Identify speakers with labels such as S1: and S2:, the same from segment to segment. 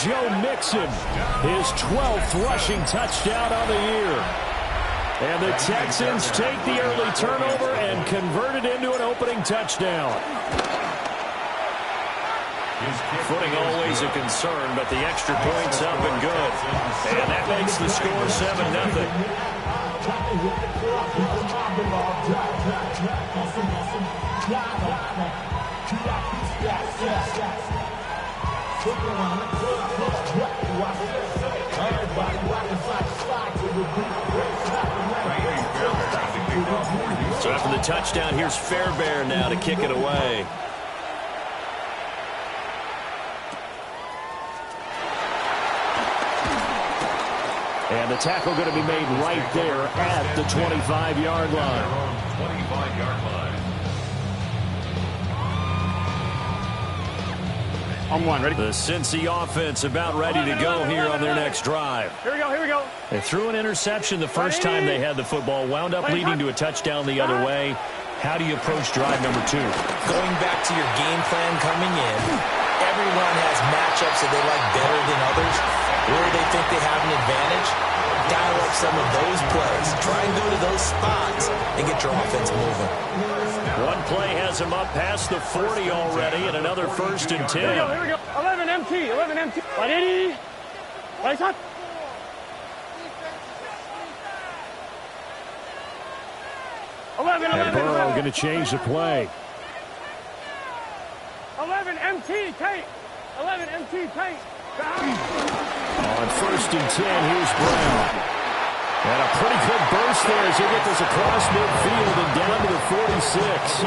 S1: Joe Mixon, his 12th rushing touchdown on the year. And the Texans take the early turnover and convert it into an opening touchdown. Footing always a concern, but the extra point's up and good. And that makes the score 7-0. So after the touchdown, here's Fairbairn now to kick it away. And the tackle going to be made right there at the 25-yard line.
S2: 25-yard line.
S3: On one, ready?
S1: The Cincy offense about ready to go here on their next drive.
S3: Here we go, here we go.
S1: They threw an interception the first time they had the football, wound up leading to a touchdown the other way. How do you approach drive number 2?
S4: Going back to your game plan coming in, everyone has matchups that they like better than others, where they think they have an advantage. Dial up some of those plays. Try and go to those spots and get your offense moving.
S1: One play has him up past the 40 already, and another 1st and 10.
S3: Here we go. 11 MT, 11 MT. 180. Right shot. 11,
S1: And Burrow going to change the play.
S3: 11 MT, Tate. 11 MT, Tate.
S1: On 1st and 10, here's Brown. And a pretty good burst there as he gets this across midfield and down to the 46.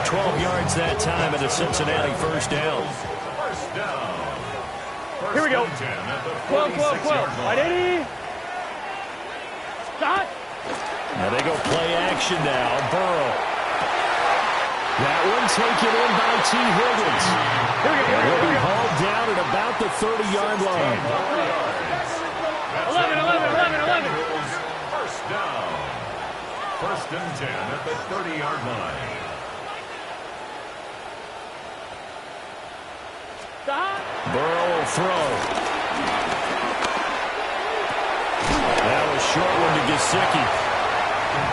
S1: 12 yards that time at a Cincinnati first down.
S3: Here we go. 12, 12, 12. 180. Stop.
S1: Now they go play action now. Burrow. That one taken in by T. Higgins. And he'll be hauled down at about the 30-yard line.
S3: 11, 11, 11, 11.
S2: First down. 1st and 10 at the 30-yard line.
S3: Stop.
S1: Burrow will throw. That was short one to Gesicki.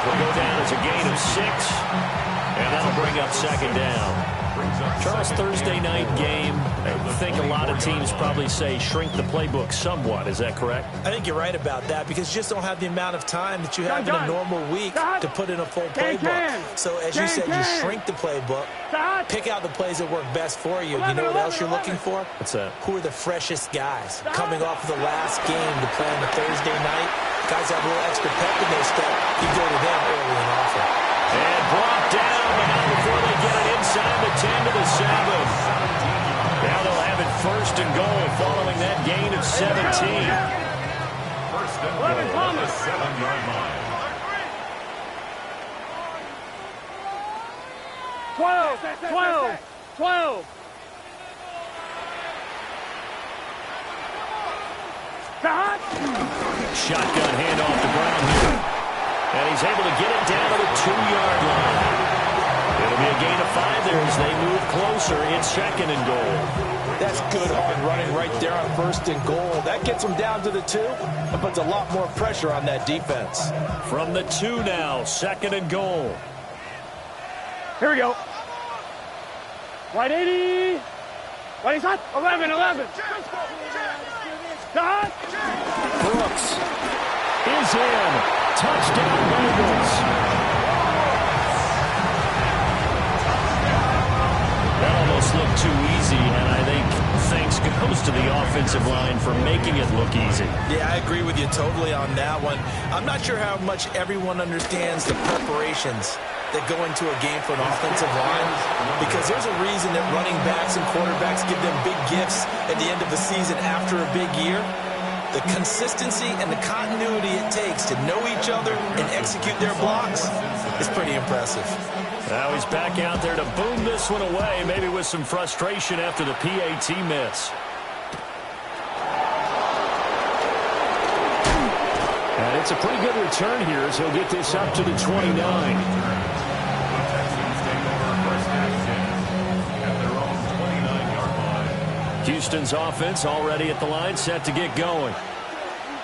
S1: Will go down as a gain of 6, and that'll bring up 2nd down. Charles, Thursday night game, I think a lot of teams probably say shrink the playbook somewhat. Is that correct?
S4: I think you're right about that because you just don't have the amount of time that you have in a normal week to put in a full playbook. So as you said, you shrink the playbook, pick out the plays that work best for you. You know what else you're looking for?
S1: What's that?
S4: Who are the freshest guys coming off of the last game to play on the Thursday night? Guys have a little extra pep in their step. You go to them early and often.
S1: And brought down, but not before they get it inside the 10 to the 7. Now they'll have it 1st and goal following that gain of 17.
S2: 1st and goal at the 7-yard line.
S3: 12, 12, 12. Stop.
S1: Shotgun handoff to Brown here. And he's able to get it down to the 2-yard line. It'll be a gain of 5 there as they move closer. It's 2nd and goal.
S5: That's good hard running right there on 1st and goal. That gets them down to the 2 and puts a lot more pressure on that defense.
S1: From the 2 now, 2nd and goal.
S3: Here we go. 180. 20 shot. 11, 11. Stop.
S1: Brooks is in. Touchdown, Bengals. That almost looked too easy, and I think thanks goes to the offensive line for making it look easy.
S4: Yeah, I agree with you totally on that one. I'm not sure how much everyone understands the preparations that go into a game for an offensive line, because there's a reason that running backs and quarterbacks give them big gifts at the end of the season after a big year. The consistency and the continuity it takes to know each other and execute their blocks is pretty impressive.
S1: Now he's back out there to boom this one away, maybe with some frustration after the PAT miss. And it's a pretty good return here as he'll get this up to the 29. Houston's offense already at the line, set to get going.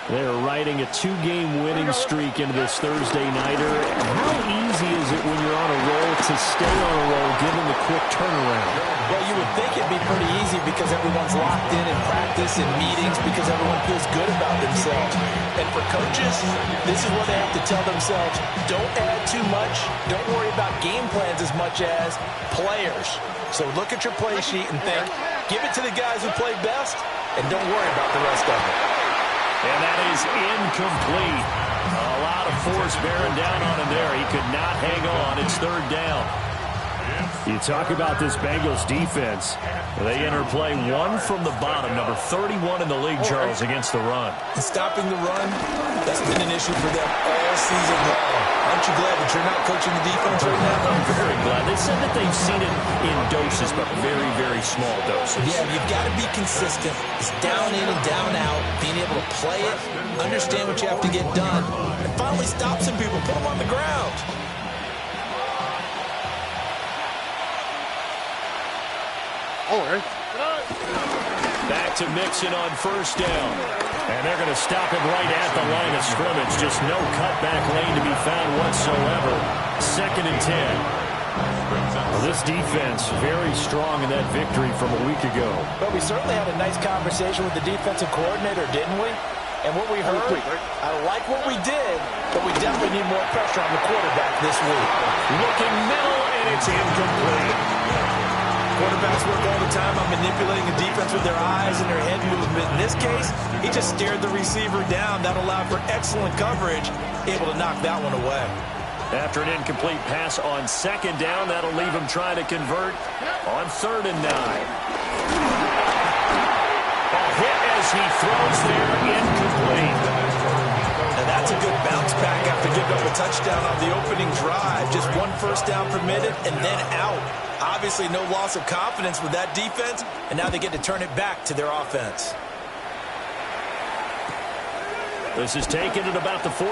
S1: They're riding a 2-game winning streak into this Thursday nighter. How easy is it when you're on a roll to stay on a roll given the quick turnaround?
S4: Well, you would think it'd be pretty easy because everyone's locked in practice and meetings because everyone feels good about themselves. And for coaches, this is where they have to tell themselves, don't add too much. Don't worry about game plans as much as players. So look at your play sheet and think, give it to the guys who play best, and don't worry about the rest of it.
S1: And that is incomplete. A lot of force bearing down on him there. He could not hang on. It's third down. You talk about this Bengals defense. They interplay one from the bottom, number 31 in the league, Charles, against the run.
S4: And stopping the run, that's been an issue for them all season long. Aren't you glad that you're not coaching the defense right now?
S1: I'm very glad. They said that they've seen it in doses, but very, very small doses.
S4: Yeah, you've got to be consistent. It's down in and down out, being able to play it, understand what you have to get done, and finally stop some people, put them on the ground.
S1: Back to Mixon on first down. And they're going to stop him right at the line of scrimmage. Just no cutback lane to be found whatsoever. 2nd and 10. Well, this defense very strong in that victory from a week ago.
S4: But we certainly had a nice conversation with the defensive coordinator, didn't we? And what we heard, I like what we did, but we definitely need more pressure on the quarterback this week.
S1: Looking middle, and it's incomplete.
S4: Quarterbacks work all the time on manipulating the defense with their eyes and their head movement. In this case, he just stared the receiver down. That allowed for excellent coverage, able to knock that one away.
S1: After an incomplete pass on 2nd down, that'll leave him trying to convert on 3rd and 9. A hit as he throws there, incomplete.
S4: And that's a good bounce back after giving up a touchdown on the opening drive. Just one first down permitted and then out. Obviously no loss of confidence with that defense, and now they get to turn it back to their offense.
S1: This is taken at about the 14.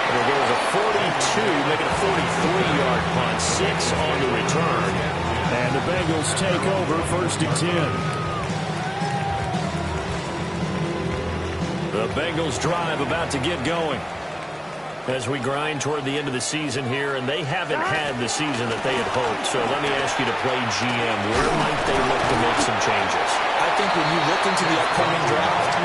S1: There goes a 42, making a 43-yard punt. 6 on the return. And the Bengals take over 1st and 10. The Bengals drive about to get going as we grind toward the end of the season here, and they haven't had the season that they had hoped. So let me ask you to play GM. Where might they look to make some changes?
S4: I think when you look into the upcoming draft,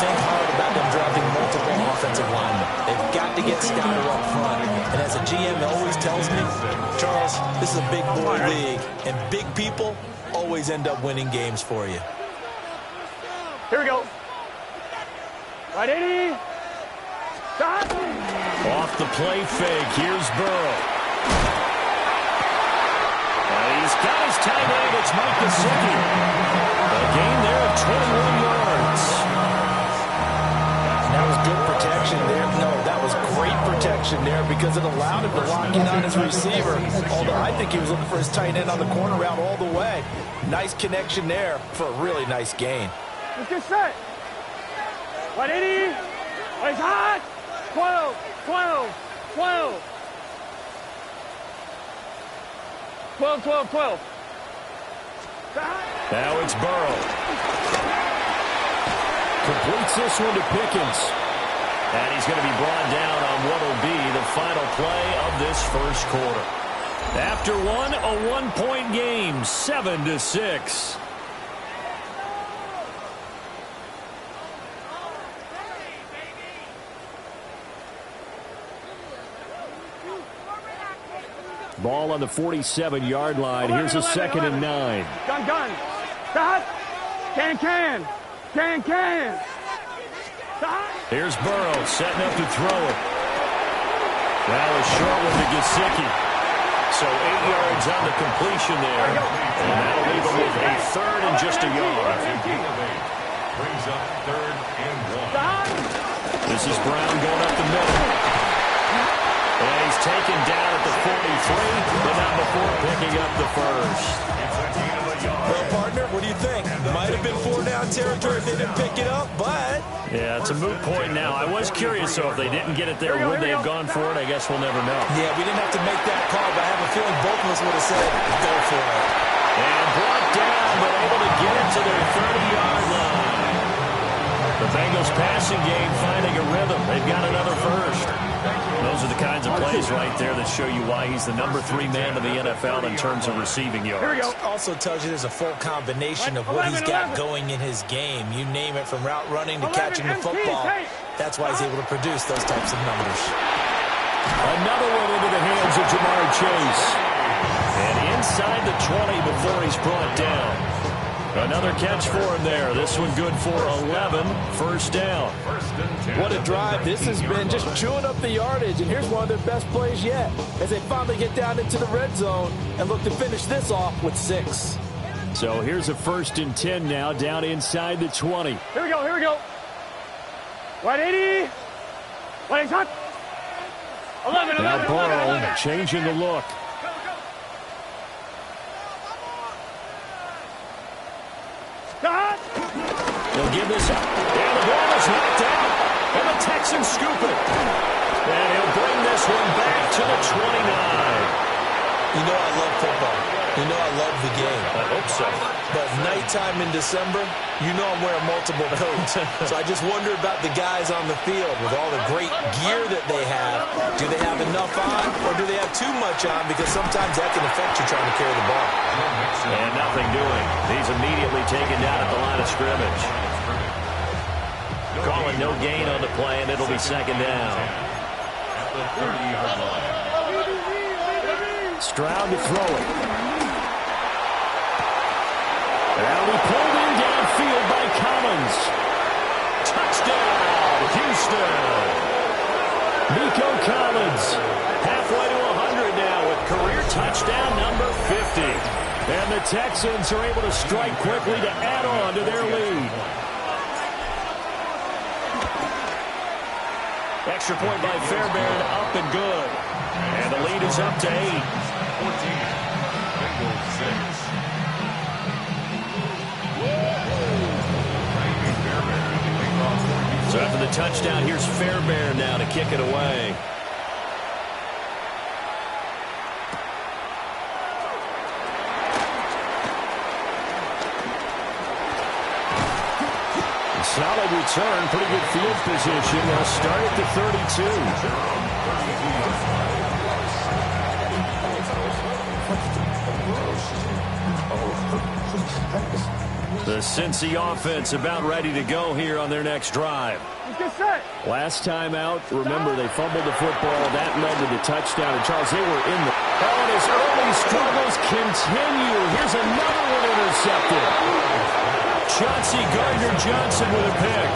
S4: think hard about them drafting multiple offensive linemen. They've got to get scouted up front. And as a GM always tells me, Charles, this is a big boy league, and big people always end up winning games for you.
S3: Here we go. Right, 80. Stop.
S1: Off the play fake, here's Burrow. He's got his tight end, it's Mike Gesicki. A gain there of 21 yards.
S4: That was good protection there. No, that was great protection there because it allowed him to lock in on his receiver. Although I think he was looking for his tight end on the corner route all the way. Nice connection there for a really nice gain.
S3: Let's get set. 180. It's hot. 12, 12, 12. 12, 12, 12.
S1: Now it's Burrow. Completes this one to Pickens. And he's going to be brought down on what will be the final play of this first quarter. After one, a one-point game, 7-6. Ball on the 47-yard line. Here's a 2nd and 9.
S3: Gun. Stop. Can. Stop.
S1: Here's Burrow setting up to throw it. Now a short one to Gesicki. So 8 yards on the completion there. And that'll leave him with a 3rd and just a yard.
S2: Brings up 3rd and 1.
S3: Stop.
S1: This is Brown going up the middle. And he's taken down at the 43, but not before picking up the first.
S4: Well, partner, what do you think? Might have been 4-down territory if they didn't pick it up, but...
S1: Yeah, it's a moot point now. I was curious, though, if they didn't get it there, would they have gone for it? I guess we'll never know.
S4: Yeah, we didn't have to make that call, but I have a feeling both of us would have said, go for it.
S1: And brought down, but able to get it to their 30-yard line. The Bengals passing game finding a rhythm. They've got another first. Those are the kinds of plays right there that show you why he's the #3 man in the NFL in terms of receiving yards.
S4: Also tells you there's a full combination of what he's got going in his game. You name it, from route running to catching the football. That's why he's able to produce those types of numbers.
S1: Another one into the hands of Jamar Chase. And inside the 20 before he's brought down. Another catch for him there. This one good for 11. First down.
S5: What a drive this has been, just chewing up the yardage. And here's one of their best plays yet, as they finally get down into the red zone and look to finish this off with 6.
S1: So here's a 1st and 10 now, down inside the 20.
S3: Here we go, here we go. 180. 180. 11,
S1: Now
S3: 11,
S1: Burrow
S3: 11.
S1: changing the look.
S3: Stop.
S1: He'll give this up. And the ball is knocked out. And the Texans scoop it. And he'll bring this one back to the 29.
S4: You know I love football. You know I love the game.
S1: I hope so.
S4: But nighttime in December, you know I'm wearing multiple coats. So I just wonder about the guys on the field with all the great gear that they have. Do they have enough on, or do they have too much on? Because sometimes that can affect you trying to carry the ball.
S1: And nothing doing. He's immediately taken down at the line of scrimmage. Calling no gain on the play, and it'll be 2nd down.
S2: At the 30-yard line.
S1: Stroud to throw it. And he pulled in downfield by Collins. Touchdown, Houston. Nico Collins, halfway to 100 now with career touchdown number 50. And the Texans are able to strike quickly to add on to their lead. Extra point by Fairbairn, up and good. And the lead is up to 8.
S2: 14. Bengals 6.
S1: So after the touchdown, here's Fairbairn now to kick it away. Solid return, pretty good field position. They'll start at the 32. The Cincy offense about ready to go here on their next drive.
S3: Get set.
S1: Last time out, remember, they fumbled the football. That led to the touchdown. And, Charles, they were in the... Oh, and his early struggles continue. Here's another one intercepted. Chauncey Gardner-Johnson with a pick.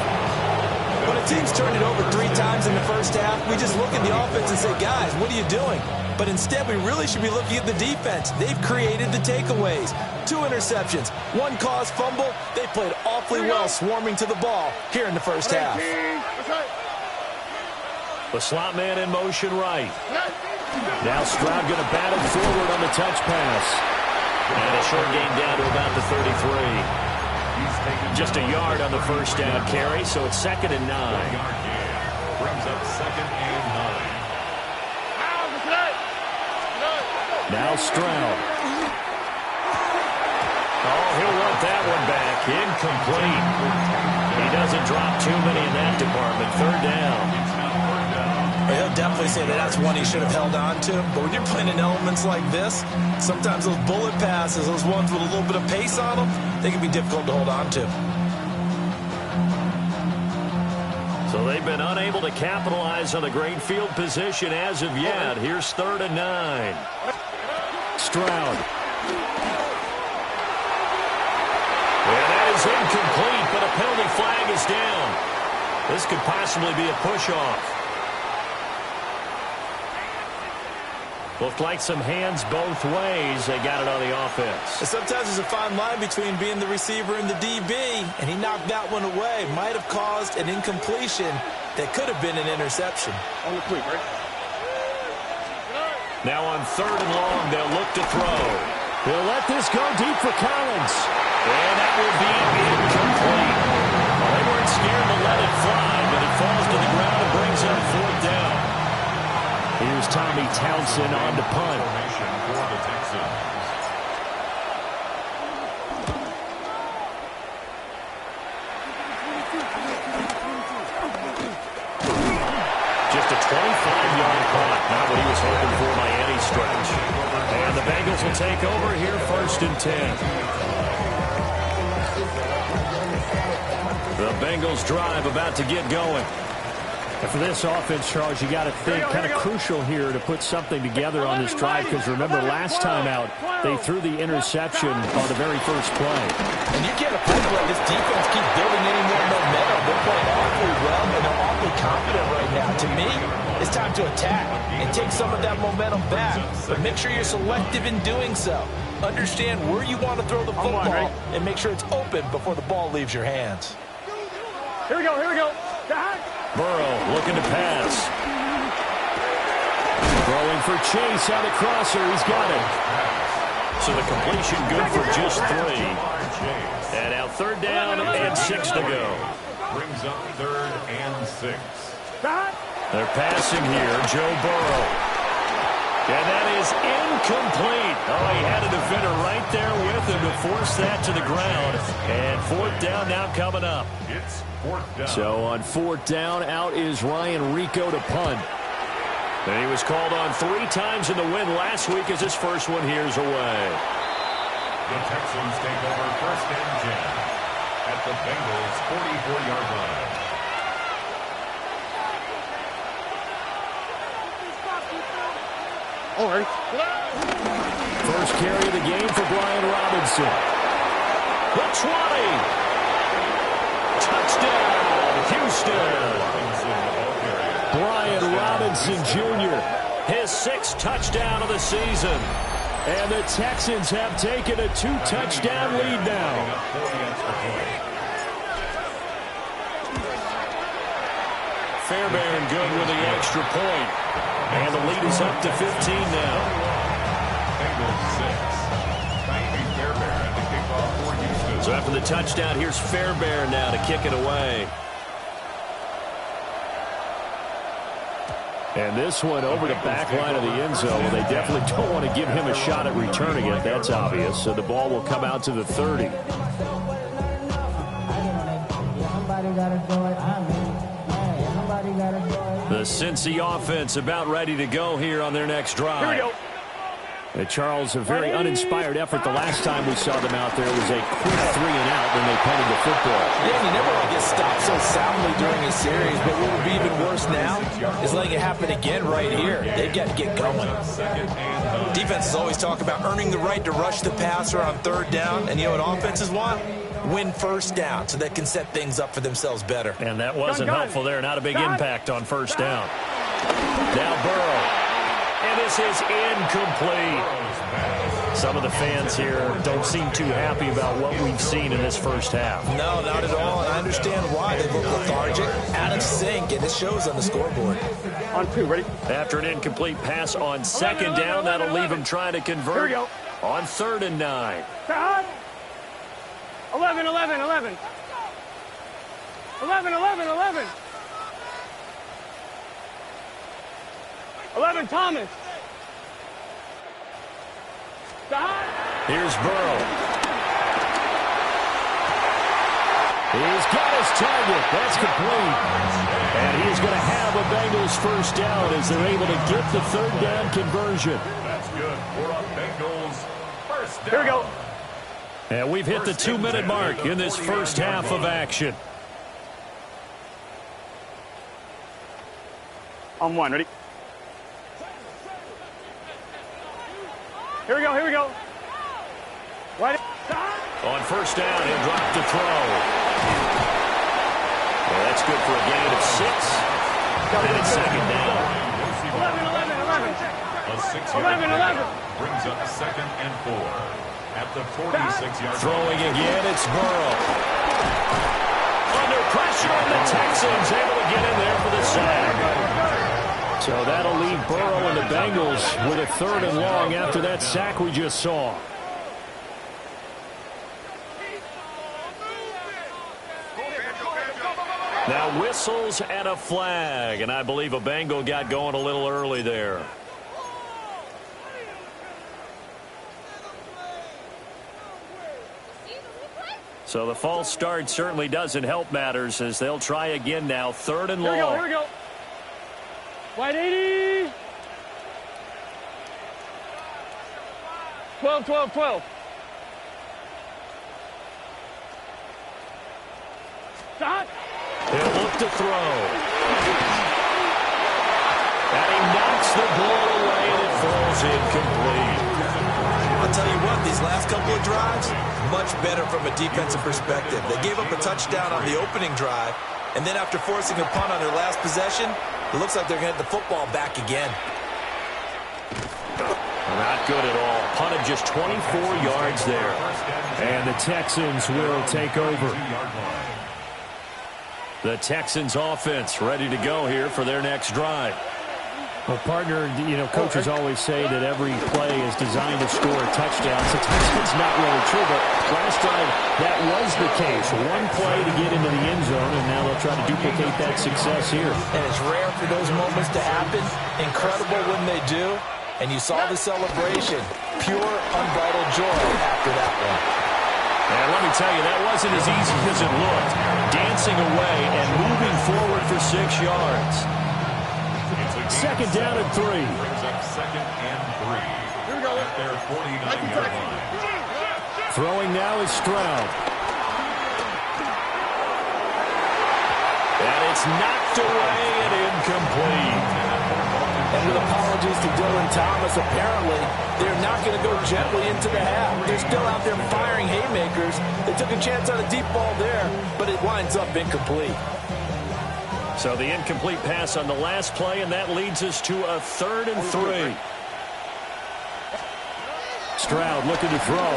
S4: When a team's turned it over 3 times in the first half, we just look at the offense and say, guys, what are you doing? But instead, we really should be looking at the defense. They've created the takeaways. 2 interceptions, 1 caused fumble. They played awfully well swarming to the ball here in the first half.
S1: The slot man in motion right. Now Stroud going to bat it forward on the touch pass. And a short gain down to about the 33. Just a yard on the first down carry, so it's 2nd and 9.
S2: Brings up 2nd and 9.
S1: Now Stroud. Oh, he'll want that one back. Incomplete. He doesn't drop too many in that department. 3rd down.
S4: He'll definitely say that that's one he should have held on to. But when you're playing in elements like this, sometimes those bullet passes, those ones with a little bit of pace on them, they can be difficult to hold on to.
S1: So they've been unable to capitalize on the great field position as of yet. Here's 3rd and 9. Stroud. And that is incomplete, but a penalty flag is down. This could possibly be a push-off. Looked like some hands both ways. They got it on the offense.
S4: Sometimes there's a fine line between being the receiver and the DB, and he knocked that one away. Might have caused an incompletion that could have been an interception.
S3: On the quick, right?
S1: Now on 3rd and long, they'll look to throw. He'll let this go deep for Collins. And that will be incomplete. Well, they weren't scared to let it fly, but it falls to the ground and brings up 4th down. Here's Tommy Townsend on to punt. Just a 25-yard punt. Not what he was hoping for by any stretch. And the Bengals will take over here, 1st and 10. The Bengals drive about to get going.
S6: And for this offense, Charles, you got to think kind of crucial here to put something together on this drive, because remember last time out they threw the interception on the very first play.
S4: And you can't afford to let this defense keep building any more momentum. They're playing awfully well, and they're awfully confident right now. To me, it's time to attack and take some of that momentum back. But make sure you're selective in doing so. Understand where you want to throw the football and make sure it's open before the ball leaves your hands.
S3: Here we go, here we go.
S1: Burrow looking to pass. Throwing for Chase on the crosser. He's got it. So the completion good for just 3. And now 3rd down and 6 to go.
S2: Brings up 3rd and 6.
S1: They're passing here. Joe Burrow. And that is incomplete. Oh, he had a defender right there with him to force that to the ground. And 4th down now coming up.
S2: It's 4th down.
S1: So on 4th down, out is Ryan Rico to punt. And he was called on 3 times in the win last week as his first one here's away.
S2: The Texans take over 1st and 10 at the Bengals' 44-yard line.
S3: All right.
S1: First carry of the game for Brian Robinson. The 20. Touchdown, Houston. Brian Robinson Jr., his 6th touchdown of the season. And the Texans have taken a 2-touchdown lead now. Fairbairn good with the extra point. And the lead is up to 15 now.
S2: Bengals 6. Ka'imi Fairbairn to kick off for Houston.
S1: So after the touchdown, here's Fairbairn now to kick it away. And this one over the back line of the end zone. They definitely don't want to give him a shot at returning it. That's obvious. So the ball will come out to the 30. The Cincy offense about ready to go here on their next drive.
S3: Here we go.
S1: Charles, a very uninspired effort the last time we saw them out there. Was a quick 3 and out when they punted the football.
S4: Yeah, you never want to get stopped so soundly during a series, but what would be even worse now is letting it happen again right here. They've got to get going. Defenses always talk about earning the right to rush the passer on 3rd down, and you know what offenses want? Win 1st down so they can set things up for themselves better.
S1: And that wasn't helpful there. Not a big impact on 1st down. Now Burrow. And this is incomplete. Some of the fans here don't seem too happy about what we've seen in this first half.
S4: No, not at all, and I understand why. They look lethargic, out of sync, and it shows on the scoreboard.
S3: On 2, ready?
S1: After an incomplete pass on 2nd down, that'll leave him trying to convert
S3: Here we go.
S1: on 3rd and 9.
S3: 11, 11, 11. 11, 11, 11. 11, Thomas.
S1: Here's Burrow. He's got his target. That's complete. And he's going to have a Bengals 1st down as they're able to get the 3rd down conversion.
S2: That's good for a Bengals 1st down.
S3: Here we go.
S1: And we've hit the 2-minute mark in this first half of action.
S3: On 1, ready? Here we go, here we go. Right.
S1: On 1st down, he'll drop to throw. Well, that's good for a gain of 6. And it's 2nd down.
S3: 11, 11, 11.
S2: A 6-yard
S3: 11.
S2: brings up 2nd and 4 at the 46-yard.
S1: Throwing again, it's Burrow. Under pressure, and the Texans able to get in there for the sack. So that'll leave Burrow and the Bengals with a 3rd and long after that sack we just saw. Now whistles and a flag, and I believe a Bengal got going a little early there. So the false start certainly doesn't help matters as they'll try again now. 3rd and long.
S3: Here we go, here we go. White 80. 12, 12, 12. Shot.
S1: He'll look to throw. And he knocks the ball away, and it falls incomplete.
S4: I'll tell you what, these last couple of drives, much better from a defensive perspective. They gave up a touchdown on the opening drive, and then after forcing a punt on their last possession, it looks like they're going to get the football back again.
S1: Not good at all. Punted just 24 yards there.
S6: And the Texans will take over.
S1: The Texans offense ready to go here for their next drive.
S6: Well, partner, you know, coaches always say that every play is designed to score a touchdown. Sometimes it's not really true, but last drive, that was the case. One play to get into the end zone, and now they'll try to duplicate that success here.
S4: And it's rare for those moments to happen. Incredible when they do. And you saw the celebration. Pure, unbridled joy after that one.
S1: And let me tell you, that wasn't as easy as it looked. Dancing away and moving forward for 6 yards.
S6: Second down and 3.
S2: Brings up second and 3. Here we go. At their 49-yard line.
S6: Throwing now is Stroud.
S1: And it's knocked away and incomplete.
S5: And with apologies to Dylan Thomas, apparently they're not going to go gently into the half. They're still out there firing haymakers. They took a chance on a deep ball there, but it winds up incomplete.
S1: So the incomplete pass on the last play, and that leads us to a 3rd and 3.
S6: Stroud looking to throw.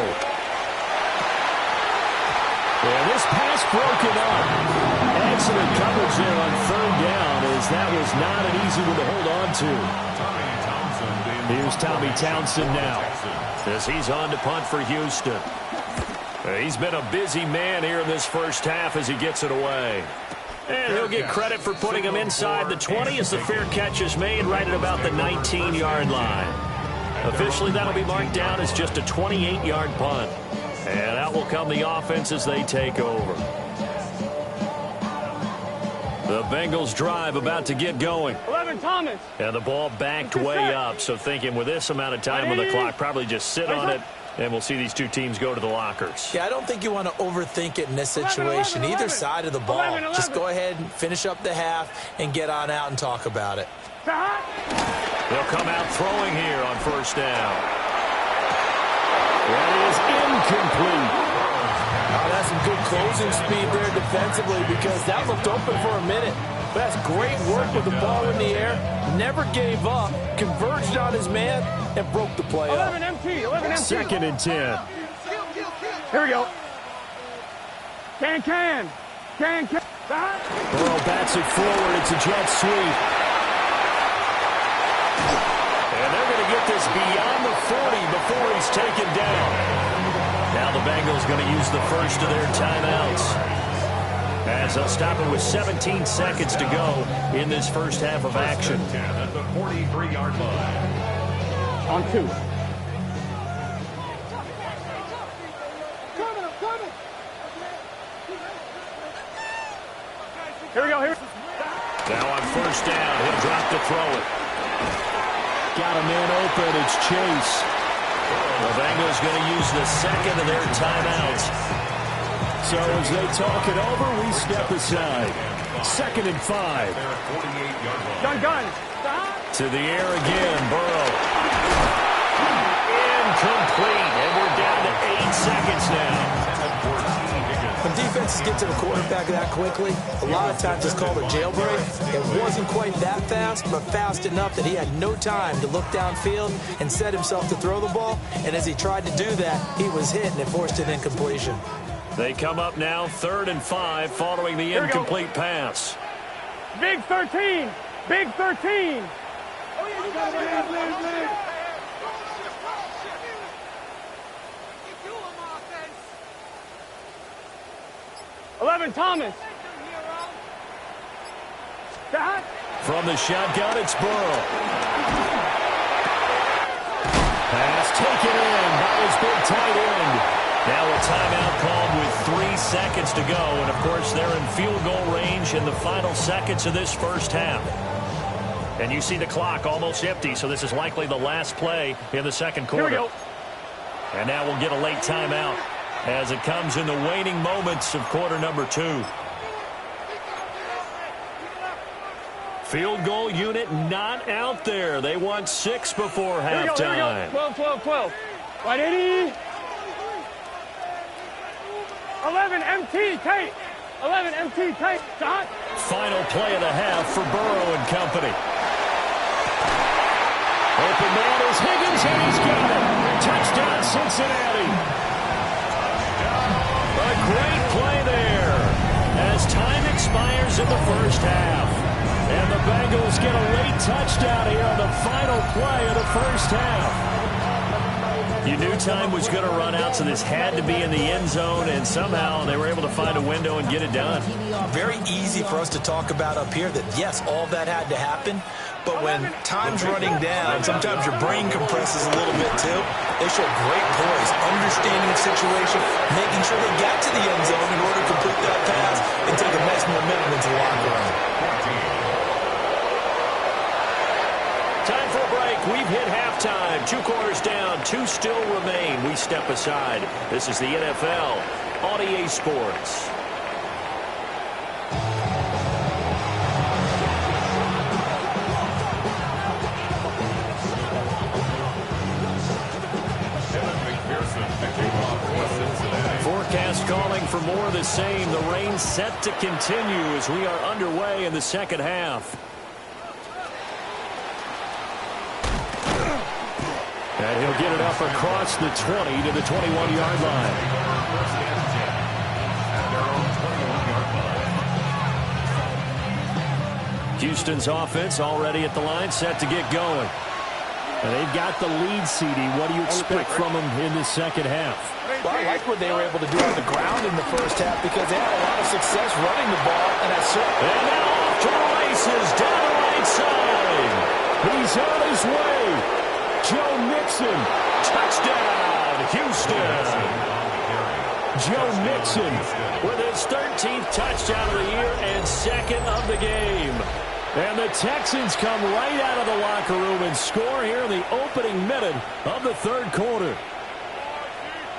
S6: And this pass broken up. Excellent coverage there on 3rd down, as that was not an easy one to hold on to. Here's Tommy Townsend now,
S1: as he's on to punt for Houston. He's been a busy man here in this first half as he gets it away. And he'll get credit for putting him inside the 20 as the fair catch is made right at about the 19-yard line. Officially, that'll be marked down as just a 28-yard punt. And out will come the offense as they take over. The Bengals drive about to get going.
S3: 11, Thomas.
S1: And the ball backed way up. So thinking with this amount of time on the clock, probably just sit on it. And we'll see these two teams go to the lockers.
S4: Yeah, I don't think you want to overthink it in this situation.
S3: 11.
S4: Either side of the ball.
S3: 11.
S4: Just go ahead and finish up the half and get on out and talk about it.
S1: They'll come out throwing here on 1st down.
S6: That is incomplete.
S5: Oh, that's some good closing speed there defensively, because that looked open for a minute. But that's great work with the ball in the air. Never gave up, converged on his man, and broke the play up.
S3: 11 MT, 11 MT.
S6: 2nd and 10.
S3: Here we go. Can.
S6: Burrow bats it forward. It's a jet sweep.
S1: And they're going to get this beyond the 40 before he's taken down. Now the Bengals going to use the first of their timeouts, as they'll stop it with 17 seconds to go in this first half of action.
S2: 10 at the 43-yard line.
S3: On 2. Here we go.
S1: Now on 1st down, he'll drop to throw it.
S6: Got a man open. It's Chase.
S1: The Bengals going to use the second of their timeouts.
S6: So as they talk it over, we step aside. 2nd and 5.
S3: Gun.
S1: To the air again, Burrow. Incomplete, and we're down to 8 seconds now.
S4: When defenses get to the quarterback that quickly, a lot of times it's called a jailbreak. It wasn't quite that fast, but fast enough that he had no time to look downfield and set himself to throw the ball. And as he tried to do that, he was hit, and it forced an incompletion.
S1: They come up now 3rd and 5 following the incomplete pass.
S3: Big 13. Big 13. 11, Thomas.
S1: From the shotgun, it's Burrow. Pass taken in by his big tight end. Now a timeout called with 3 seconds to go. And, of course, they're in field goal range in the final seconds of this first half. And you see the clock almost empty, so this is likely the last play in the second quarter.
S3: Here we go.
S1: And now we'll get a late timeout as it comes in the waning moments of quarter number 2. Field goal unit not out there. They want 6 before halftime.
S3: Here we go. 12. Right, 80. 11 MT, tight. 11 MT, tight. Shot.
S1: Final play of the half for Burrow and company. Open man is Higgins, and he's got it. Touchdown, Cincinnati. A great play there as time expires in the first half. And the Bengals get a late touchdown here on the final play of the first half. You knew time was going to run out, so this had to be in the end zone, and somehow they were able to find a window and get it done.
S4: Very easy for us to talk about up here that, yes, all that had to happen, but when time's running down, sometimes your brain compresses a little bit too. They show great poise, understanding the situation, making sure they got to the end zone in order to complete that pass and take a nice momentum into the locker room.
S1: Time for a break. We've hit halftime. 2 quarters down. 2 still remain. We step aside. This is the NFL on EA Sports. Forecast calling for more of the same. The rain set to continue as we are underway in the second half. And he'll get it up across the 20 to the 21-yard line. Houston's offense already at the line, set to get going.
S6: And they've got the lead, CD. What do you expect from them in the second half?
S5: Well, I like what they were able to do on the ground in the first half because they had a lot of success running the ball. And
S1: now off to the races down the right side.
S6: He's on his way. Joe Mixon.
S1: Touchdown, Houston.
S6: Joe Mixon
S1: with his 13th touchdown of the year and 2nd of the game.
S6: And the Texans come right out of the locker room and score here in the opening minute of the third quarter.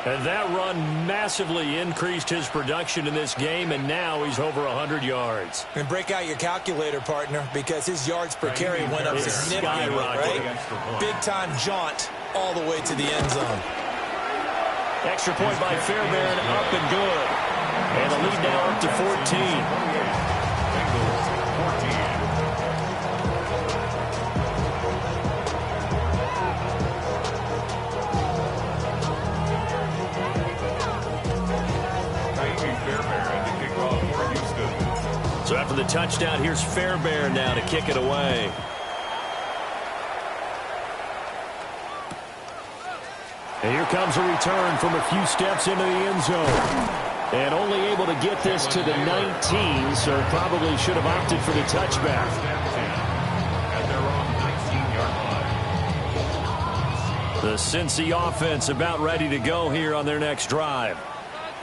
S1: And that run massively increased his production in this game, and now he's over 100 yards.
S4: And break out your calculator, partner, because his yards per carry went up significantly, right? Big-time jaunt all the way to the end zone.
S1: Extra point by Fairbairn, up and good. And the lead now up to 14. So after the touchdown, here's Fairbairn now to kick it away.
S6: And here comes a return from a few steps into the end zone. And only able to get this to the 19, so probably should have opted for the touchback.
S1: The Cincy offense about ready to go here on their next drive.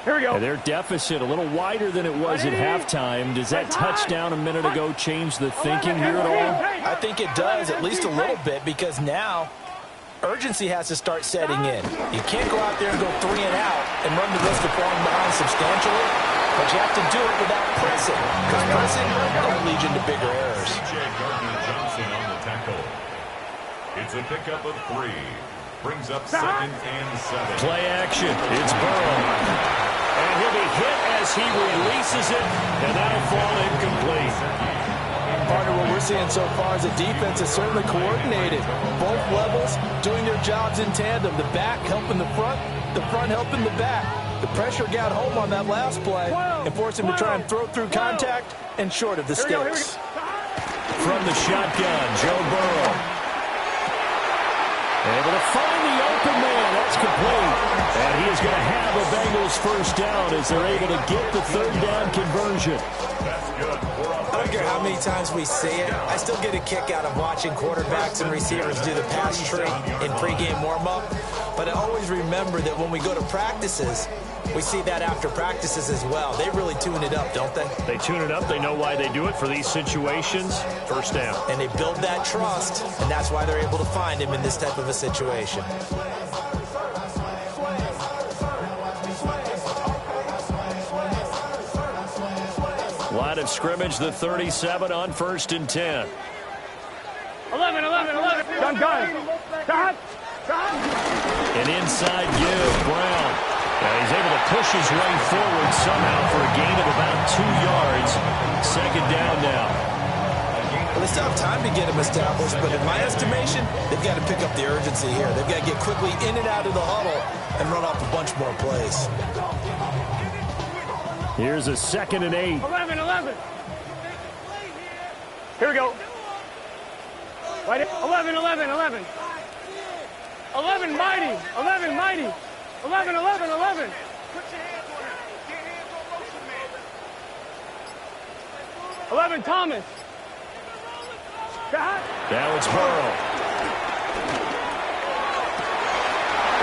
S3: Here we go.
S6: And their deficit a little wider than it was at halftime. Does that touchdown a minute ago change the thinking here at all?
S5: I think it does, at least a little bit, because now urgency has to start setting in. You can't go out there and go 3 and out and run the risk of falling behind substantially, but you have to do it without pressing, because pressing will lead you to bigger errors.
S2: C.J. Gardner-Johnson on the tackle. It's a pickup of 3. Brings up 2nd and 7.
S1: Play action. It's Burrow. And he'll be hit as he releases it, and that'll fall incomplete.
S5: Partner, what we're seeing so far is the defense is certainly coordinated. Both levels doing their jobs in tandem. The back helping the front helping the back. The pressure got home on that last play and forced him to try and throw through contact and short of the sticks.
S1: From the shotgun, Joe Burrow. Able to find the open man. That's complete. And he is going to have a Bengals first down as they're able to get the 3rd down conversion.
S4: I don't care how many times we see it. I still get a kick out of watching quarterbacks and receivers do the pass tree in pregame warm-up. But I always remember that when we go to practices, we see that after practices as well. They really tune it up, don't they?
S6: They tune it up. They know why they do it for these situations. First down.
S4: And they build that trust, and that's why they're able to find him in this type of a situation.
S1: Line of scrimmage, the 37 on 1st and 10.
S3: 11. Gun. Stop.
S1: An inside give, Brown. He's able to push his way forward somehow for a gain of about 2 yards. Second down now.
S4: Well, they still have time to get him established, but in my estimation, they've got to pick up the urgency here. They've got to get quickly in and out of the huddle and run off a bunch more plays.
S6: Here's a 2nd and 8.
S3: 11. Here we go. Right. 11. 11 mighty. 11. Put your hands on him. Get hands on motion, man. 11 Thomas.
S1: Now it's Burrow.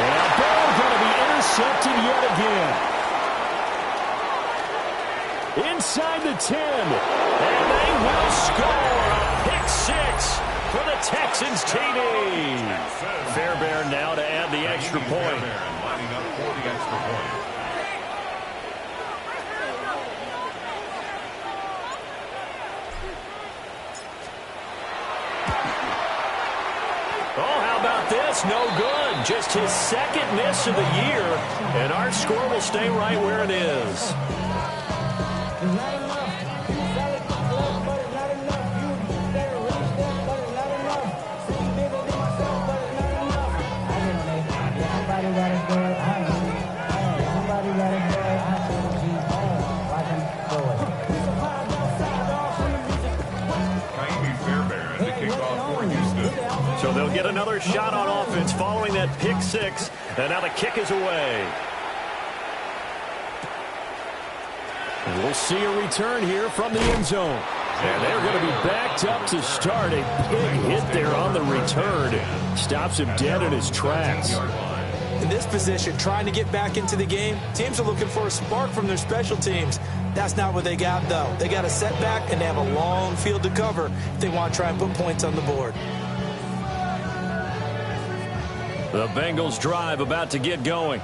S1: And Burrow going to be intercepted yet again. Inside the 10. And they will score a pick 6 for the Texans TD. Fairbairn now to add the extra point.
S2: Lining up for the extra point.
S1: Oh, how about this? No good. Just his 2nd miss of the year. And our score will stay right where it is. So they'll get another shot on offense following that pick 6. And now the kick is away. We'll see a return here from the end zone. And they're going to be backed up to start. A big hit there on the return. Stops him dead in his tracks.
S4: In this position, trying to get back into the game, teams are looking for a spark from their special teams. That's not what they got, though. They got a setback, and they have a long field to cover if they want to try and put points on the board.
S1: The Bengals drive about to get going.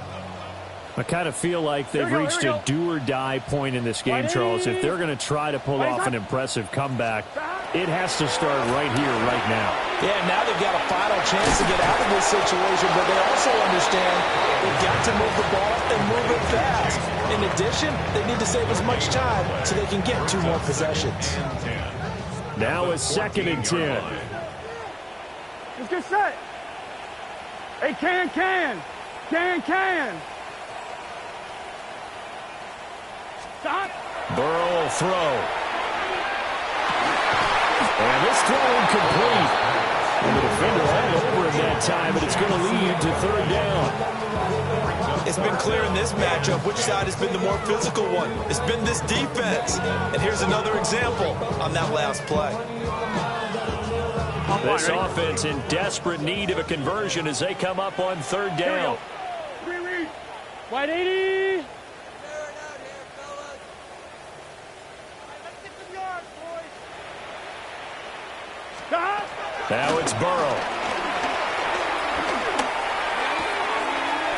S6: I kind of feel like they've reached a do-or-die point in this game, Charles. If they're going to try to pull off an impressive comeback, it has to start right here, right now.
S4: Yeah, now they've got a final chance to get out of this situation, but they also understand they've got to move the ball and move it fast. In addition, they need to save as much time so they can get 2 more possessions.
S6: Now it's 2nd and 10.
S3: Let's get set. Hey, can. Stop.
S1: Burrow will throw. And this throw incomplete. And the defender all over him that time, but it's going to lead to 3rd down.
S4: It's been clear in this matchup which side has been the more physical one. It's been this defense. And here's another example on that last play.
S1: This offense in desperate need of a conversion as they come up on 3rd down.
S3: White 80.
S1: Now it's Burrow.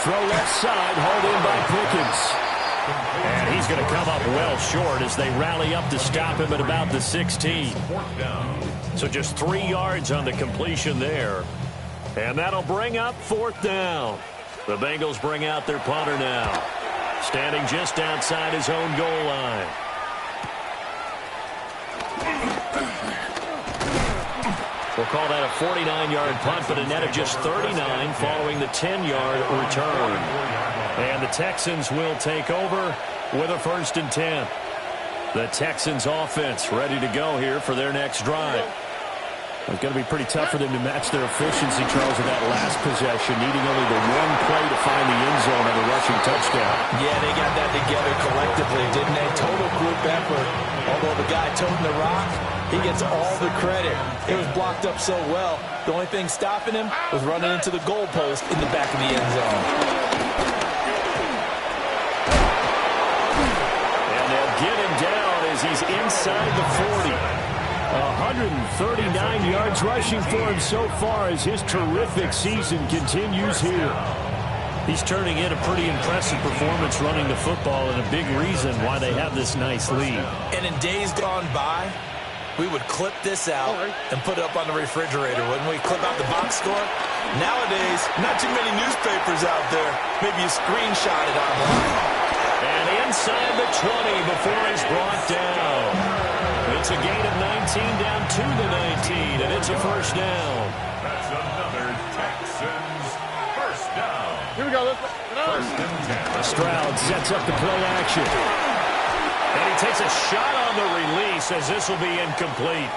S6: Throw left side, hauled in by Pickens.
S1: And he's going to come up well short as they rally up to stop him at about the 16. So just 3 yards on the completion there. And that'll bring up 4th down. The Bengals bring out their punter now. Standing just outside his own goal line. We'll call that a 49-yard punt, but a net of just 39 following the 10-yard return. And the Texans will take over with a 1st and 10. The Texans offense ready to go here for their next drive.
S6: It's going to be pretty tough for them to match their efficiency, Charles, with that last possession, needing only the one play to find the end zone on the rushing touchdown.
S4: Yeah, they got that together collectively, didn't they? Total group effort. Although the guy toting the rock, he gets all the credit. It was blocked up so well. The only thing stopping him was running into the goalpost in the back of the end zone.
S6: And they'll get him down as he's inside the 40. 139 yards rushing for him so far as his terrific season continues here.
S1: He's turning in a pretty impressive performance running the football, and a big reason why they have this nice lead.
S4: And in days gone by, we would clip this out and put it up on the refrigerator, wouldn't we? Clip out the box score. Nowadays, not too many newspapers out there. Maybe you screenshot it online.
S1: And inside the 20 before he's brought down. It's a gain of 19 down to the 19, and it's a first down.
S2: That's another Texans first down.
S3: Here we go.
S2: First and 10.
S6: Stroud sets up the play action.
S1: And he takes a shot on the release as this will be incomplete.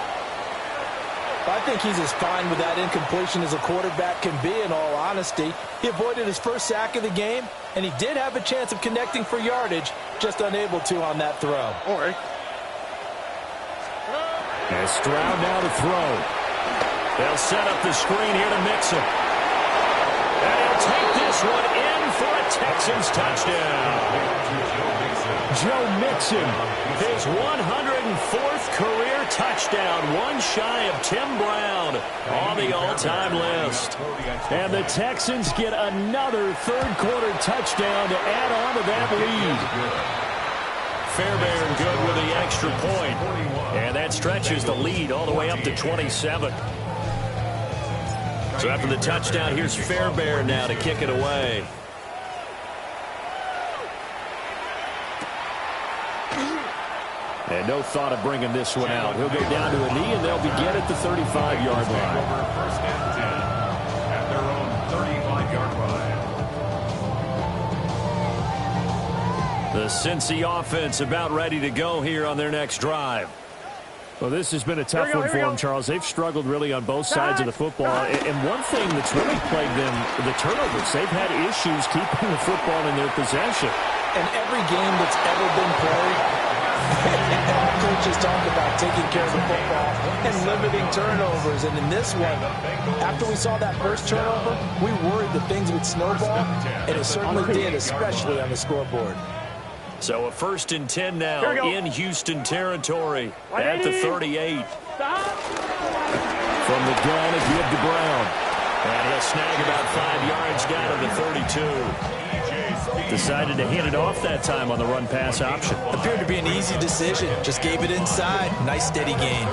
S5: I think he's as fine with that incompletion as a quarterback can be, in all honesty. He avoided his first sack of the game, and he did have a chance of connecting for yardage, just unable to on that throw.
S3: All right.
S6: And Stroud now to throw.
S1: They'll set up the screen here to Mixon. And he'll take this one in for a Texans touchdown.
S6: Joe Mixon,
S1: His 104th career touchdown, one shy of Tim Brown on the all-time list.
S6: and the Texans get another third-quarter touchdown to add on to that lead.
S1: Fairbairn good with the extra point. And that stretches the lead all the way up to 27. So after the touchdown, here's Fairbairn now to kick it away.
S6: And no thought of bringing this one out. He'll go down to a knee, and they'll begin at the 35-yard line.
S2: First and 10 at their own 35-yard line.
S1: The Cincy offense about ready to go here on their next drive.
S6: Well, this has been a tough one for them, Charles. They've struggled really on both sides of the football. And one thing that's really plagued them, the turnovers. They've had issues keeping the football in their possession.
S5: And every game that's ever been played, all coaches talk about taking care of the football and limiting turnovers. And in this one, after we saw that first turnover, we worried that things would snowball, and it certainly did, especially on the scoreboard.
S1: So a first and 10 now in Houston territory at the 38.
S6: From the gun, a give to Brown.
S1: And he'll snag about 5 yards down to the 32. Decided to hand it off that time on the run-pass option.
S4: Appeared to be an easy decision. Just gave it inside. Nice steady gain.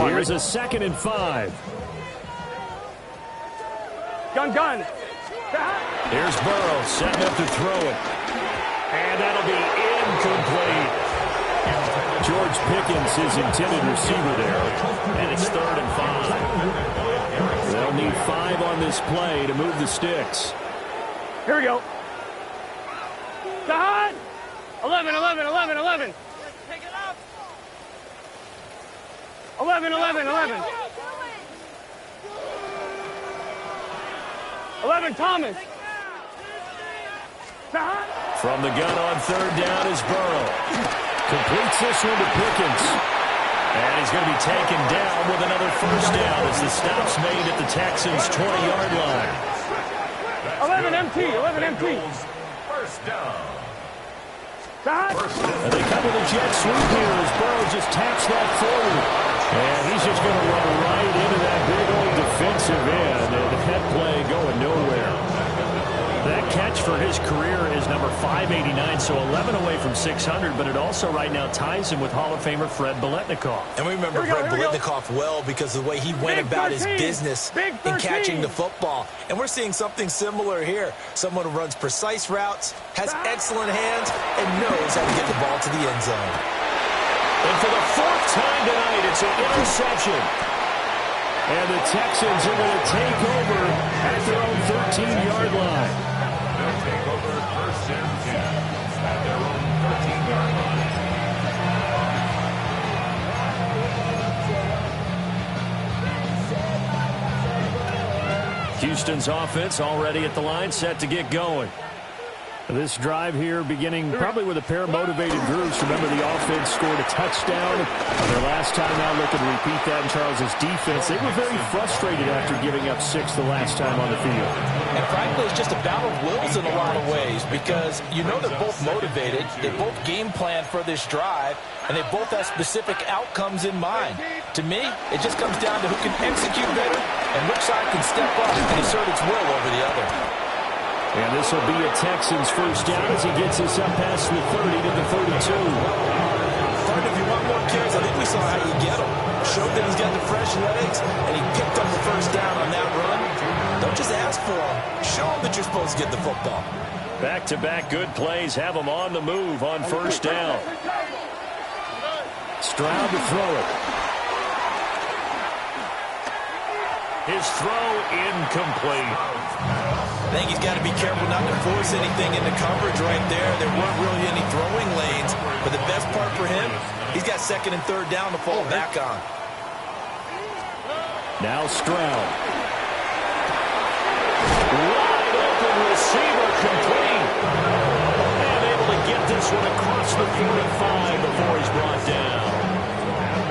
S6: Here's a 2nd and 5.
S3: Gun.
S1: Here's Burrow setting up to throw it. And that'll be incomplete.
S6: George Pickens, his intended receiver there.
S1: And it's 3rd and 5.
S6: They'll need 5 on this play to move the sticks.
S3: Here we go. Dad! 11. 11, Thomas.
S1: From the gun on 3rd down is Burrow.
S6: Completes this one to Pickens.
S1: And he's going to be taken down with another first down as the stop's made at the Texans' 20-yard line.
S3: 11 MT.
S2: First down.
S6: And they come with a jet sweep here as Burrow just taps that forward. And he's just going to run right into that big old defensive end. And that play going nowhere.
S1: That catch for his career is number 589, so 11 away from 600, but it also right now ties him with Hall of Famer Fred Biletnikoff.
S4: And we remember Fred Biletnikoff well because of the way he went about his business in catching the football. And we're seeing something similar here. Someone who runs precise routes, has excellent hands, and knows how to get the ball to the end zone.
S1: And for the 4th time tonight, it's an interception.
S6: And the Texans are going to take over at their own 13-yard line.
S2: They'll take over first and 10 at their own 13-yard
S1: Houston's offense already at the line, set to get going.
S6: This drive here beginning probably with a pair of motivated groups. Remember, the offense scored a touchdown their last time out. Looking to repeat that in Charles's defense. They were very frustrated after giving up 6 the last time on the field.
S4: And frankly, it's just a battle of wills in a lot of ways because you know they're both motivated. They both game plan for this drive, and they both have specific outcomes in mind. To me, it just comes down to who can execute better and which side can step up and assert its will over the other.
S6: And this will be a Texans first down as he gets us up past the 30 to the 32.
S4: Partner, if you want more carries, I think we saw how you get him. Showed that he's got the fresh legs, and he picked up the first down on that run. Don't just ask for him. Show him that you're supposed to get the football.
S1: Back-to-back good plays have him on the move on first down.
S6: Stroud to throw it.
S1: His throw incomplete.
S4: I think he's got to be careful not to force anything into coverage right there. There weren't really any throwing lanes. But the best part for him, he's got second and third down to fall back on.
S6: Now Stroud.
S1: Wide open receiver complete. And able to get this one across the 45 before he's brought down.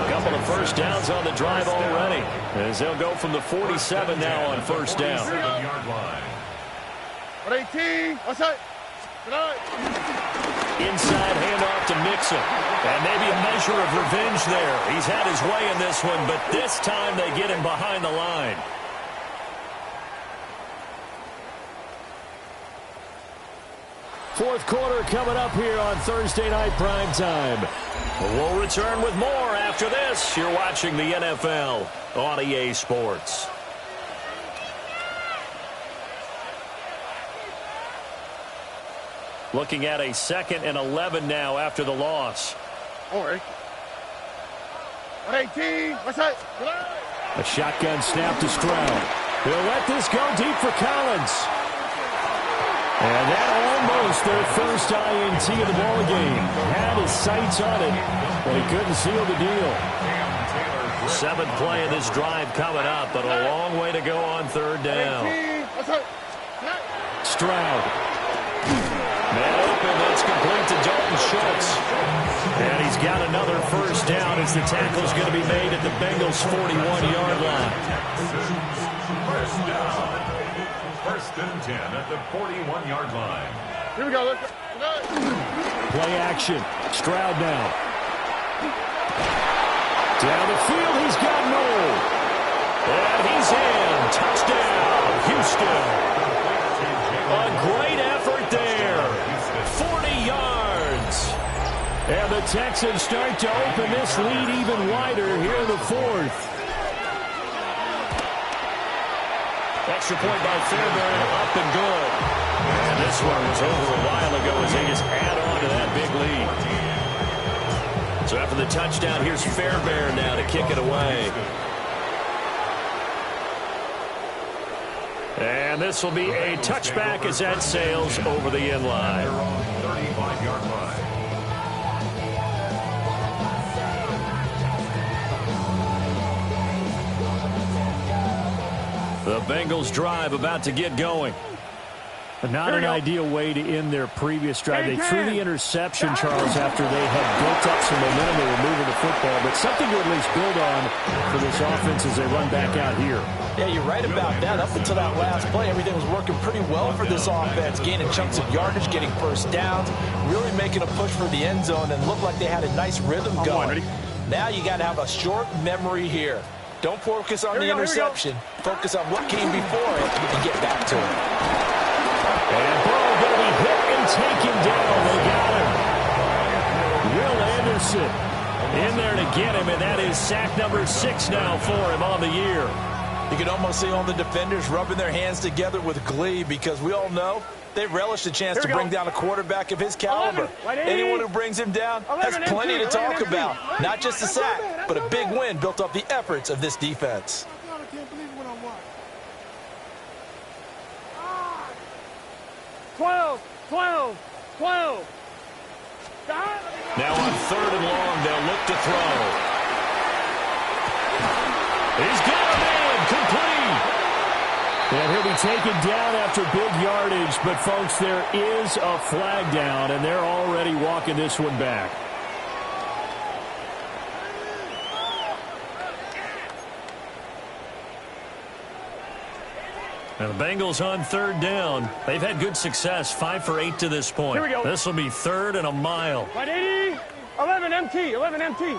S1: A couple of first downs on the drive already, as they'll go from the 47 now on first down.
S2: 47-yard line.
S3: 18, outside.
S1: Inside handoff to Mixon. And maybe a measure of revenge there. He's had his way in this one, but this time they get him behind the line.
S6: Fourth quarter coming up here on Thursday Night Primetime.
S1: We'll return with more after this. You're watching the NFL on EA Sports. Looking at a 2nd and 11 now after the loss.
S3: All right. 18, outside.
S6: A shotgun snap to Stroud. He'll let this go deep for Collins. And that almost their first INT of the ball game. Had his sights on it, but he couldn't seal the deal.
S1: 7th play of this drive coming up, but a long way to go on third down.
S6: Stroud.
S1: Man open, that's complete to Dalton Schultz. And he's got another first down as the tackle's going to be made at the Bengals' 41-yard line.
S2: First down. 1st and 10 at the 41-yard line.
S3: Here we go.
S6: Play action. Stroud now. Down the field, he's got Noel.
S1: And he's in. Touchdown, Houston. A great effort there. 40 yards.
S6: And the Texans start to open this lead even wider here in the 4th.
S1: Extra point by Fairbairn, up and good. And this one was over a while ago as they just add on to that big lead. So after the touchdown, here's Fairbairn now to kick it away. And this will be a touchback as that sails over the end line.
S2: 35-yard line.
S1: The Bengals drive about to get going.
S6: Not an ideal way to end their previous drive. They threw the interception, Charles, after they had built up some momentum. They were moving the football, but something to at least build on for this offense as they run back out here.
S4: Yeah, you're right about that. Up until that last play, everything was working pretty well for this offense, gaining chunks of yardage, getting first downs, really making a push for the end zone, and looked like they had a nice rhythm going. Now you got to have a short memory here. Don't focus on the interception. Focus on what came before it and get back to it.
S6: And Burrow going to be hit and taken down. They got him. Will Anderson in there to get him, and that is sack number 6 now for him on the year.
S4: You can almost see all the defenders rubbing their hands together with glee because we all know they relish the chance to bring down a quarterback of his caliber. Anyone who brings him down has plenty to talk about. Not just a sack, but a big win built off the efforts of this defense.
S3: 12.
S1: Now on 3rd and long, they'll look to throw. He's got a man complete.
S6: And he'll be taken down after big yardage. But, folks, there is a flag down, and they're already walking this one back.
S1: And the Bengals on third down. They've had good success, 5 for 8 to this point.
S3: Here we go.
S1: This will be third and a mile.
S3: 180, 11 MT, 11 MT.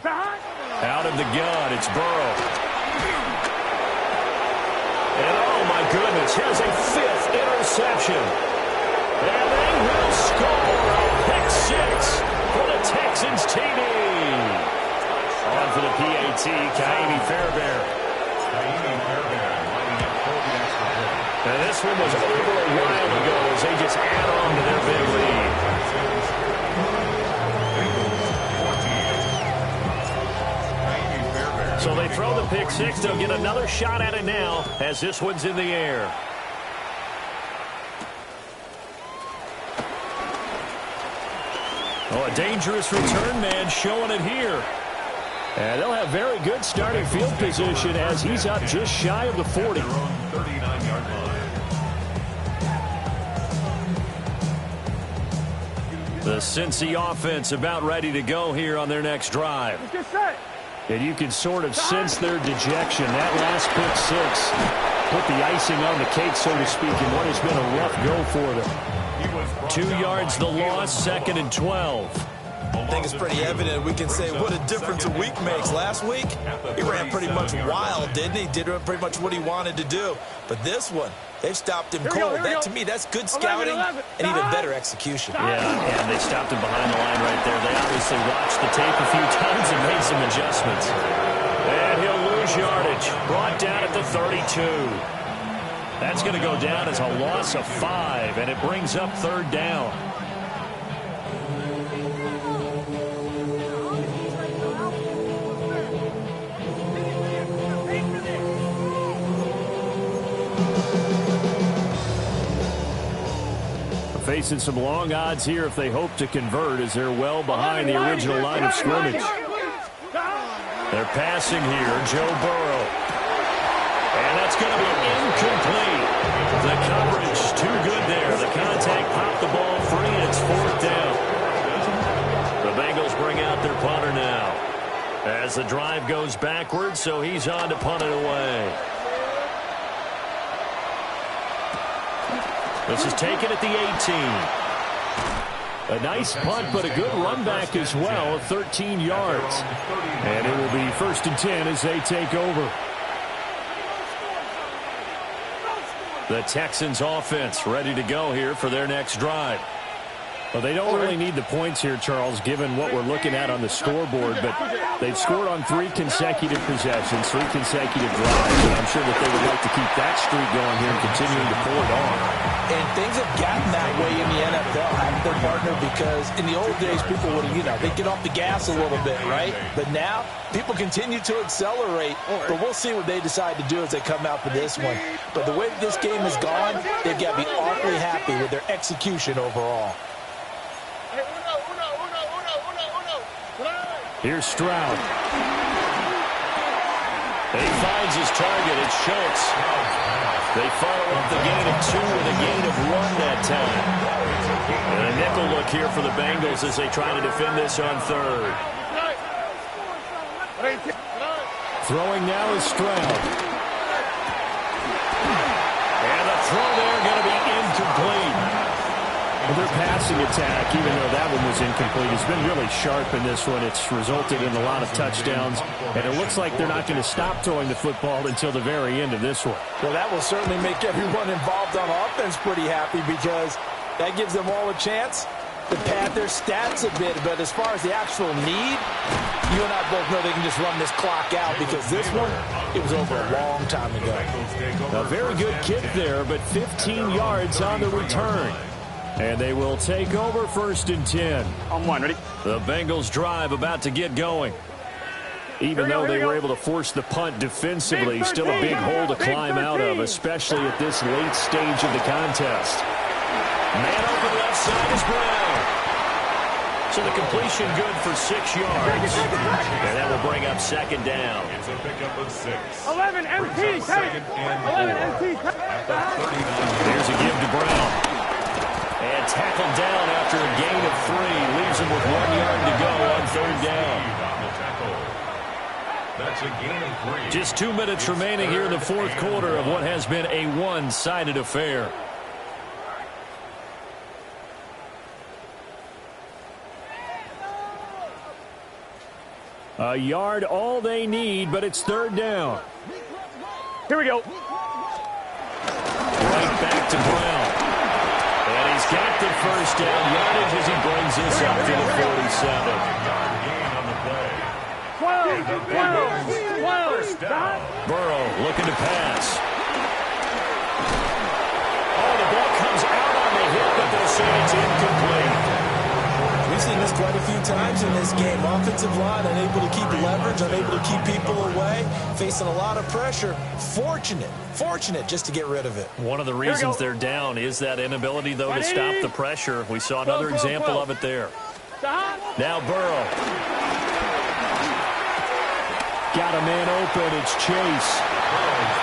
S1: Out of the gun, it's Burrow. And oh my goodness, here's a 5th interception. And they will score a pick 6 for the Texans TD. On for the PAT, Ka'imi Fairbairn. And this one was over a while ago as they just add on to their big lead. So they throw the pick 6. They'll get another shot at it now as this one's in the air. Oh, a dangerous return man showing it here. And they'll have very good starting field position as he's up just shy of the 40.
S2: 39-yard line.
S1: The Cincy offense about ready to go here on their next drive.
S3: Get set.
S6: And you can sort of sense their dejection. That last pick 6 put the icing on the cake, so to speak, in what has been a rough go for them.
S1: 2 yards the loss, 2nd and 12.
S4: I think it's pretty evident. We can say what a difference a week makes. Last week, he ran pretty much wild, didn't he? Did pretty much what he wanted to do. But this one, they've stopped him cold. That, to me, that's good scouting and even better execution.
S1: Yeah, and they stopped him behind the line right there. They obviously watched the tape a few times and made some adjustments. And he'll lose yardage. Brought down at the 32. That's going to go down as a loss of 5, and it brings up third down.
S6: Facing some long odds here if they hope to convert, as they're well behind the original line of scrimmage.
S1: They're passing here, Joe Burrow. And that's going to be incomplete. The coverage too good there. The contact popped the ball free, and it's 4th down. The Bengals bring out their punter now. As the drive goes backwards, so he's on to punt it away. This is taken at the 18. A nice punt, but a good run back as well of 13 yards. And it will be 1st and 10 as they take over. The Texans offense ready to go here for their next drive. Well, they don't really need the points here, Charles, given what we're looking at on the scoreboard, but they've scored on 3 consecutive possessions, 3 consecutive drives, and I'm sure that they would like to keep that streak going here and continuing to pull it on.
S4: And things have gotten that way in the NFL, haven't they, partner? Because in the old days, people would, they'd get off the gas a little bit, right? But now, people continue to accelerate, but we'll see what they decide to do as they come out for this one. But the way this game has gone, they've got to be awfully happy with their execution overall.
S6: Here's Stroud.
S1: He finds his target. It's Schultz. They follow up the gain of 2 with a gain of 1 that time. And a nickel look here for the Bengals as they try to defend this on third.
S6: Throwing now is Stroud.
S1: And the throw there going to be incomplete.
S6: Well, their passing attack, even though that one was incomplete, has been really sharp in this one. It's resulted in a lot of touchdowns, and it looks like they're not going to stop throwing the football until the very end of this one.
S5: Well, that will certainly make everyone involved on offense pretty happy because that gives them all a chance to pad their stats a bit. But as far as the actual need, you and I both know they can just run this clock out because this one, it was over a long time ago.
S6: A very good kick there, but 15 yards on the return. And they will take over 1st and 10.
S3: On 1, ready?
S1: The Bengals drive about to get going.
S6: Even though they were able to force the punt defensively, still a big hole to climb out of, especially at this late stage of the contest.
S1: Man open left side is Brown. So the completion good for 6 yards. And that will bring up second down.
S2: It's a pickup of 6.
S3: 11 MT,
S2: Second and
S3: 11
S2: 4.
S3: MT.
S2: At the 39.
S1: Here's a give to Brown. And tackled down after a gain of 3. Leaves him with 1 yard to go on third down.
S2: On the tackle. That's a gain of 3.
S1: Just 2 minutes remaining here in the fourth quarter of what has been a one-sided affair. A yard all they need, but it's third down.
S3: Here we go.
S1: Right back to Brown. And he's got the first down yardage as he brings this up to the 47.
S2: Yard gain on the play.
S3: 12.
S1: Burrow looking to pass. Oh, the ball comes out on the hit, but they'll say it's incomplete.
S4: We've seen this quite a few times in this game. Offensive line unable to keep leverage, unable to keep people away, facing a lot of pressure. Fortunate just to get rid of it.
S1: One of the reasons they're down is that inability, though, to stop the pressure. We saw another example of it there. Now Burrow. Got a man open. It's Chase.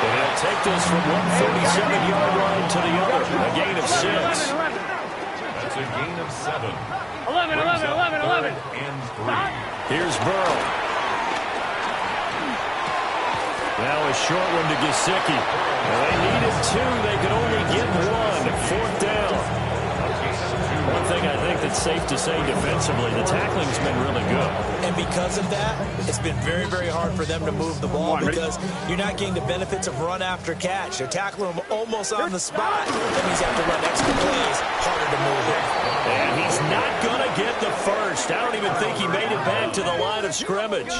S1: And he'll take this from one 37-yard line to the other. A gain of 6.
S2: That's a gain of 7.
S3: 11.
S2: And 3.
S1: Here's Burrow. Now a short one to Gesicki. They needed 2. They could only get 1. Fourth down. One thing I think that's safe to say defensively, the tackling's been really good.
S4: And because of that, it's been very, very hard for them to move the ball because you're not getting the benefits of run after catch. They're tackling him almost on the spot. That means you have to run extra plays, harder to move it.
S1: And he's not going to get the first. I don't even think he made it back to the line of scrimmage.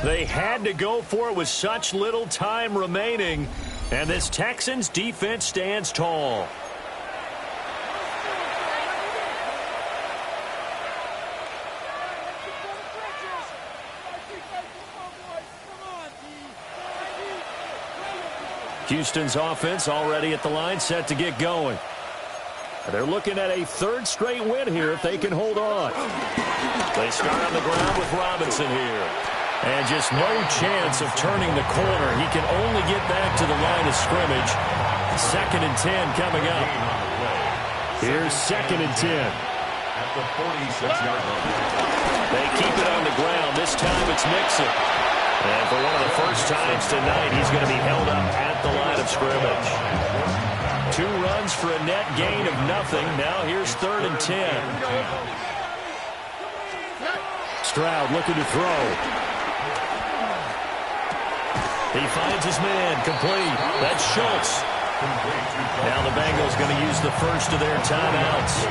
S1: They had to go for it with such little time remaining. And this Texans defense stands tall. Houston's offense already at the line, set to get going. They're looking at a third straight win here if they can hold on. They start on the ground with Robinson here. And just no chance of turning the corner. He can only get back to the line of scrimmage. 2nd and 10 coming up. Here's 2nd and 10.
S2: At the 46-yard line.
S1: They keep it on the ground. This time it's Mixon. And for one of the first times tonight, he's going to be held up at the line of scrimmage. 2 runs for a net gain of nothing. Now here's 3rd and 10. Stroud looking to throw. He finds his man, complete. That's Schultz. Now the Bengals going to use the first of their timeouts.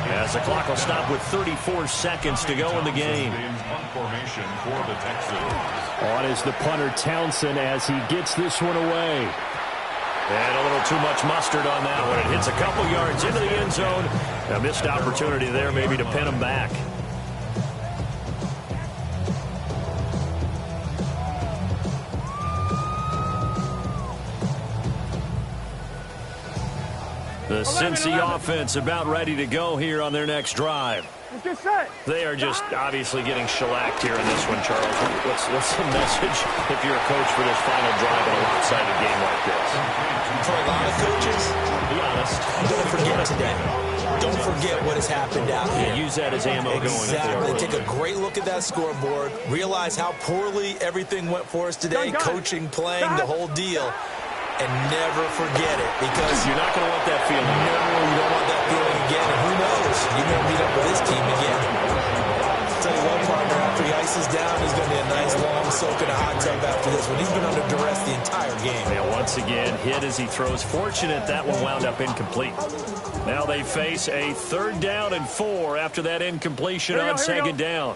S1: As the clock will stop with 34 seconds to go in the game.
S2: Formation for the Texans.
S6: On is the punter Townsend as he gets this one away.
S1: And a little too much mustard on that one. It hits a couple yards into the end zone. A missed opportunity there maybe to pin him back. The Cincy offense about ready to go here on their next drive. They are just obviously getting shellacked here in this one, Charles. What's the message if you're a coach for this final drive in a lopsided game like this?
S4: For a lot of coaches,
S1: be honest,
S4: don't forget today. Don't forget what has happened out here.
S1: Use that as ammo going forward.
S4: Exactly. Take a great look at that scoreboard. Realize how poorly everything went for us today. Coaching, playing, the whole deal. And never forget it, because
S1: you're not going to want that feeling.
S4: No, you don't want that feeling again. And who knows? You may meet up with this team again. I'll tell you one, partner, after he ices down, he's going to be a nice long soak in a hot tub after this one. He's been under duress the entire game.
S1: And once again, hit as he throws. Fortunate that one wound up incomplete. Now they face a 3rd down and 4 after that incompletion on 2nd down.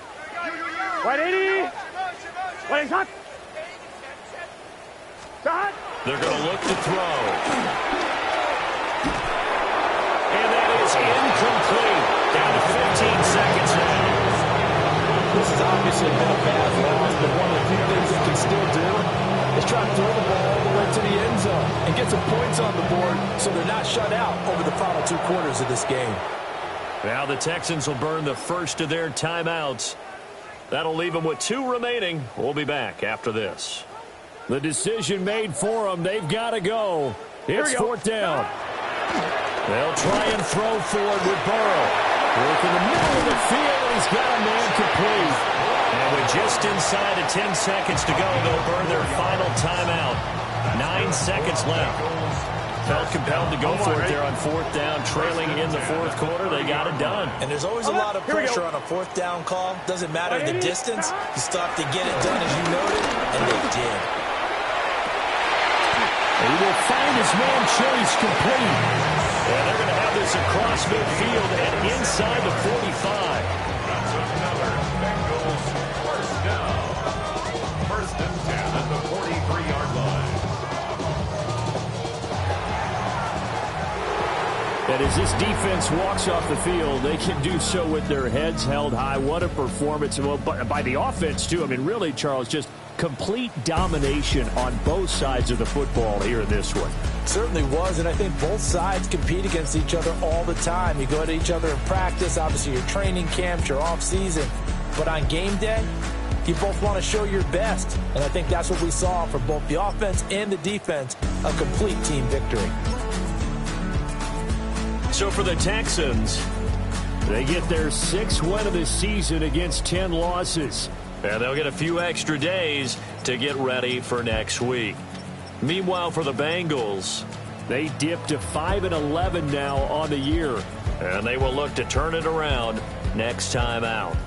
S3: 180. Wait, hot.
S1: They're going to look to throw. And that is incomplete. Down to 15 seconds now.
S5: This has obviously been a bad loss, but one of the few things they can still do is try to throw the ball all the way to the end zone and get some points on the board so they're not shut out over the final 2 quarters of this game.
S1: Now the Texans will burn the first of their timeouts. That'll leave them with 2 remaining. We'll be back after this.
S6: The decision made for them. They've got to go. It's 4th down. They'll try and throw forward with Burrow. Work in the middle of the field. He's got a man complete.
S1: And with just inside of 10 seconds to go, they'll burn their final timeout. 9 seconds left. Felt compelled to go for it there on 4th down, trailing in the 4th quarter. They got it done.
S4: And there's always a lot of pressure on a 4th down call. Doesn't matter the distance. You stop to get it done, as you noted, and they did.
S6: He will find his man Chase complete.
S1: And they're going to have this across midfield and inside the 45.
S2: That's another Bengals first down. 1st and 10 at the 43-yard line.
S6: And as this defense walks off the field, they can do so with their heads held high. What a performance. Well, by the offense, too. I mean, really, Charles, just complete domination on both sides of the football here in this one.
S5: Certainly was, and I think both sides compete against each other all the time. You go to each other in practice, obviously your training camps, your off-season. But on game day, you both want to show your best. And I think that's what we saw from both the offense and the defense, a complete team victory.
S1: So for the Texans,
S6: they get their 6th win of the season against 10 losses.
S1: and they'll get a few extra days to get ready for next week. Meanwhile, for the Bengals,
S6: they dip to 5-11 now on the year,
S1: and they will look to turn it around next time out.